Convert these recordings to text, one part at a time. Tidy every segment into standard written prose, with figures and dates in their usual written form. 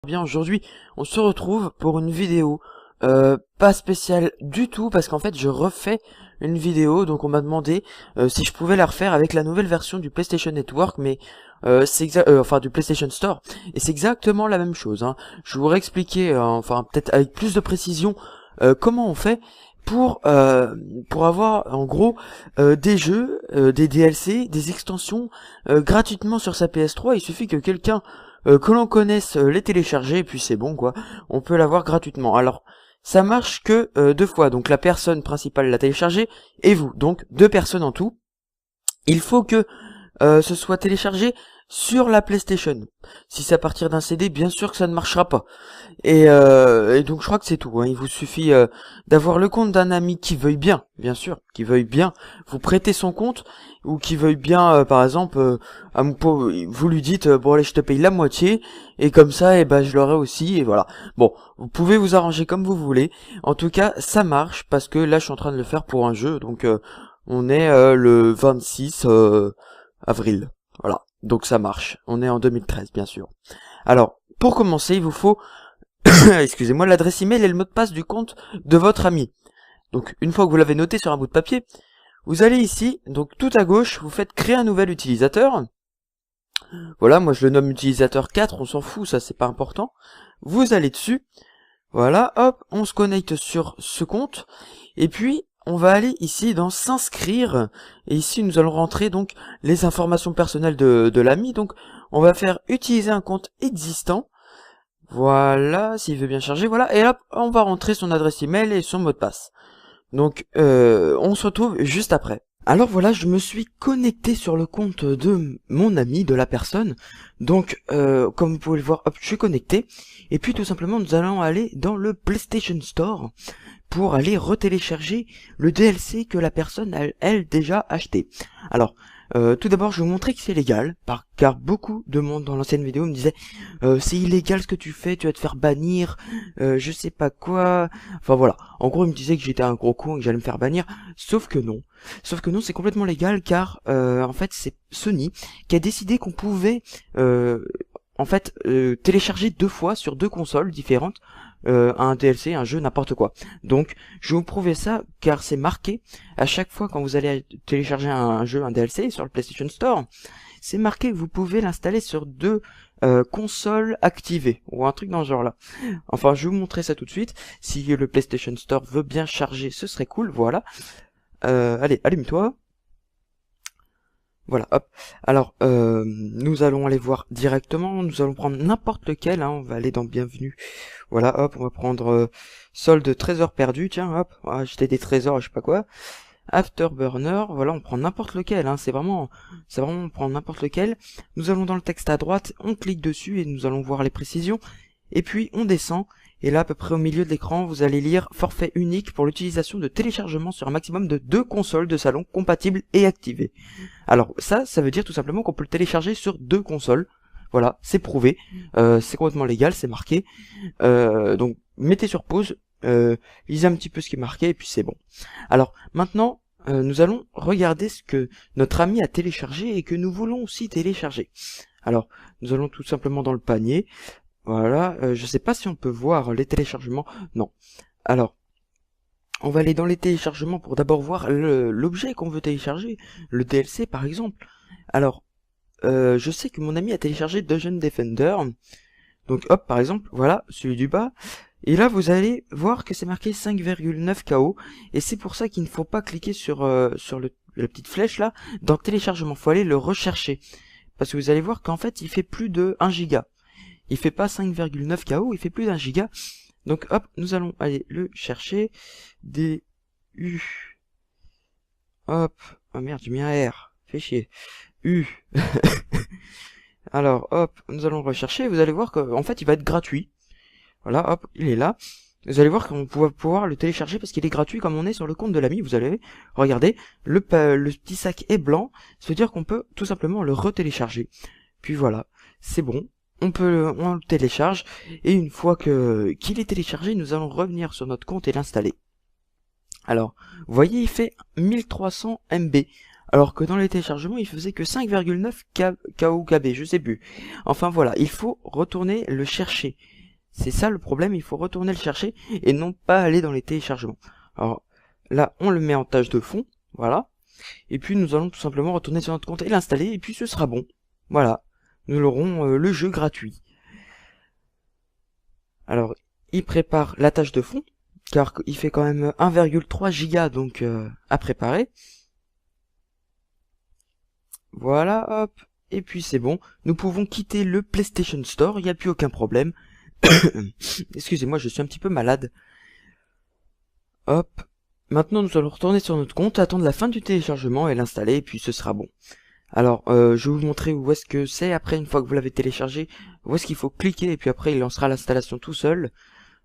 Bien, aujourd'hui, on se retrouve pour une vidéo pas spéciale du tout, parce qu'en fait, je refais une vidéo, donc on m'a demandé si je pouvais la refaire avec la nouvelle version du PlayStation Network, mais enfin du PlayStation Store, et c'est exactement la même chose, hein. Je vous réexpliquer, enfin peut-être avec plus de précision, comment on fait pour avoir en gros des jeux, des DLC, des extensions gratuitement sur sa PS3. Il suffit que quelqu'un que l'on connaisse les télécharger, et puis c'est bon quoi, on peut l'avoir gratuitement. Alors ça marche que deux fois, donc la personne principale l'a téléchargé et vous, donc deux personnes en tout. Il faut que ce soit téléchargé sur la PlayStation. Si c'est à partir d'un CD, bien sûr que ça ne marchera pas. Et donc je crois que c'est tout, hein. Il vous suffit d'avoir le compte d'un ami qui veuille bien, bien sûr, qui veuille bien vous prêter son compte, ou qui veuille bien, par exemple, vous lui dites, bon allez je te paye la moitié, et comme ça, ben je l'aurai aussi, et voilà. Bon, vous pouvez vous arranger comme vous voulez. En tout cas, ça marche, parce que là je suis en train de le faire pour un jeu, donc on est le 26 avril. Voilà, donc ça marche. On est en 2013, bien sûr. Alors, pour commencer, il vous faut, excusez-moi, l'adresse email et le mot de passe du compte de votre ami. Donc, une fois que vous l'avez noté sur un bout de papier, vous allez ici, donc tout à gauche, vous faites créer un nouvel utilisateur. Voilà, moi je le nomme utilisateur 4, on s'en fout, ça c'est pas important. Vous allez dessus. Voilà, hop, on se connecte sur ce compte. Et puis, on va aller ici dans s'inscrire, et ici nous allons rentrer donc les informations personnelles de l'ami. Donc on va faire utiliser un compte existant, voilà, s'il veut bien charger, voilà, et hop, on va rentrer son adresse email et son mot de passe. Donc on se retrouve juste après. Alors voilà, je me suis connecté sur le compte de mon ami, de la personne. Donc comme vous pouvez le voir, hop, je suis connecté, et puis tout simplement nous allons aller dans le PlayStation Store pour aller retélécharger le DLC que la personne a, elle, déjà acheté. Alors, tout d'abord, je vais vous montrer que c'est légal, car beaucoup de monde dans l'ancienne vidéo me disait c'est illégal ce que tu fais, tu vas te faire bannir, je sais pas quoi. Enfin voilà, en gros, il me disait que j'étais un gros con et que j'allais me faire bannir, sauf que non. Sauf que non, c'est complètement légal, car en fait, c'est Sony qui a décidé qu'on pouvait télécharger deux fois sur deux consoles différentes un DLC, un jeu, n'importe quoi. Donc je vais vous prouver ça, car c'est marqué à chaque fois quand vous allez télécharger un jeu, un DLC sur le PlayStation Store, c'est marqué que vous pouvez l'installer sur deux consoles activées, ou un truc dans ce genre là. Enfin, je vais vous montrer ça tout de suite. Si le PlayStation Store veut bien charger, ce serait cool. Voilà, allez, allume-toi. Voilà, hop. Alors, nous allons aller voir directement. Nous allons prendre n'importe lequel, hein. On va aller dans Bienvenue. Voilà, hop, on va prendre solde trésor perdu. Tiens, hop, on va acheter des trésors, je sais pas quoi. Afterburner, voilà, on prend n'importe lequel, hein. C'est vraiment, on prend n'importe lequel. Nous allons dans le texte à droite, on clique dessus et nous allons voir les précisions. Et puis, on descend. Et là, à peu près au milieu de l'écran, vous allez lire forfait unique pour l'utilisation de téléchargement sur un maximum de 2 consoles de salon compatibles et activées. Alors ça veut dire tout simplement qu'on peut le télécharger sur 2 consoles. Voilà, c'est prouvé, c'est complètement légal, c'est marqué. Donc mettez sur pause, lisez un petit peu ce qui est marqué et puis c'est bon. Alors maintenant, nous allons regarder ce que notre ami a téléchargé et que nous voulons aussi télécharger. Alors, nous allons tout simplement dans le panier. Voilà, je sais pas si on peut voir les téléchargements. Non. Alors, on va aller dans les téléchargements pour d'abord voir l'objet qu'on veut télécharger. Le DLC par exemple. Alors, je sais que mon ami a téléchargé Dungeon Defender. Donc hop, par exemple, voilà, celui du bas. Et là, vous allez voir que c'est marqué 5,9 KO. Et c'est pour ça qu'il ne faut pas cliquer sur la petite flèche là. Dans téléchargement, il faut aller le rechercher. Parce que vous allez voir qu'en fait, il fait plus de 1 giga. Il fait pas 5,9 KO, il fait plus d'1 giga. Donc hop, nous allons aller le chercher. DU. Hop. Oh merde, j'ai mis un R. Fait chier. U. Alors hop, nous allons le rechercher. Vous allez voir qu'en fait il va être gratuit. Voilà, hop, il est là. Vous allez voir qu'on va pouvoir le télécharger parce qu'il est gratuit comme on est sur le compte de l'ami. Vous allez regarder, le petit sac est blanc. Ça veut dire qu'on peut tout simplement le retélécharger. Puis voilà, c'est bon. On le télécharge, et une fois qu'il est téléchargé, nous allons revenir sur notre compte et l'installer. Alors, vous voyez, il fait 1300 MB, alors que dans les téléchargements, il faisait que 5,9 KB, je sais plus. Enfin voilà, il faut retourner le chercher. C'est ça le problème, il faut retourner le chercher et non pas aller dans les téléchargements. Alors là, on le met en tâche de fond, voilà. Et puis nous allons tout simplement retourner sur notre compte et l'installer, et puis ce sera bon. Voilà, nous aurons le jeu gratuit. Alors, il prépare la tâche de fond, car il fait quand même 1,3 giga donc à préparer. Voilà, hop, et puis c'est bon. Nous pouvons quitter le PlayStation Store, il n'y a plus aucun problème. Excusez-moi, je suis un petit peu malade. Hop. Maintenant, nous allons retourner sur notre compte, attendre la fin du téléchargement et l'installer, et puis ce sera bon. Alors, je vais vous montrer où est-ce que c'est, après, une fois que vous l'avez téléchargé, où est-ce qu'il faut cliquer, et puis après, il lancera l'installation tout seul.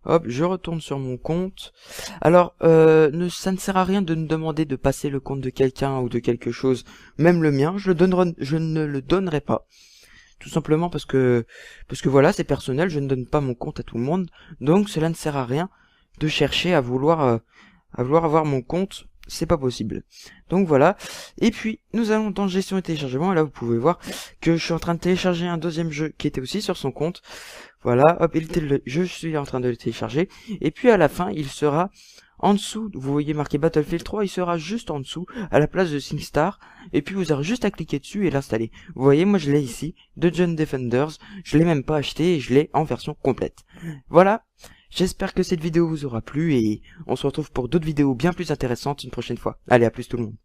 Hop, je retourne sur mon compte. Alors, ça ne sert à rien de me demander de passer le compte de quelqu'un ou de quelque chose, même le mien, je ne le donnerai pas. Tout simplement parce que voilà, c'est personnel, je ne donne pas mon compte à tout le monde, donc cela ne sert à rien de chercher à vouloir avoir mon compte, c'est pas possible. Donc voilà, et puis nous allons dans gestion et téléchargement, et là vous pouvez voir que je suis en train de télécharger un deuxième jeu qui était aussi sur son compte. Voilà, hop, je suis en train de le télécharger, et puis à la fin il sera en dessous, vous voyez marqué Battlefield 3, il sera juste en dessous, à la place de SingStar, et puis vous aurez juste à cliquer dessus et l'installer. Vous voyez, moi je l'ai ici, de John Defenders, je l'ai même pas acheté, et je l'ai en version complète. Voilà, j'espère que cette vidéo vous aura plu, et on se retrouve pour d'autres vidéos bien plus intéressantes une prochaine fois. Allez, à plus tout le monde.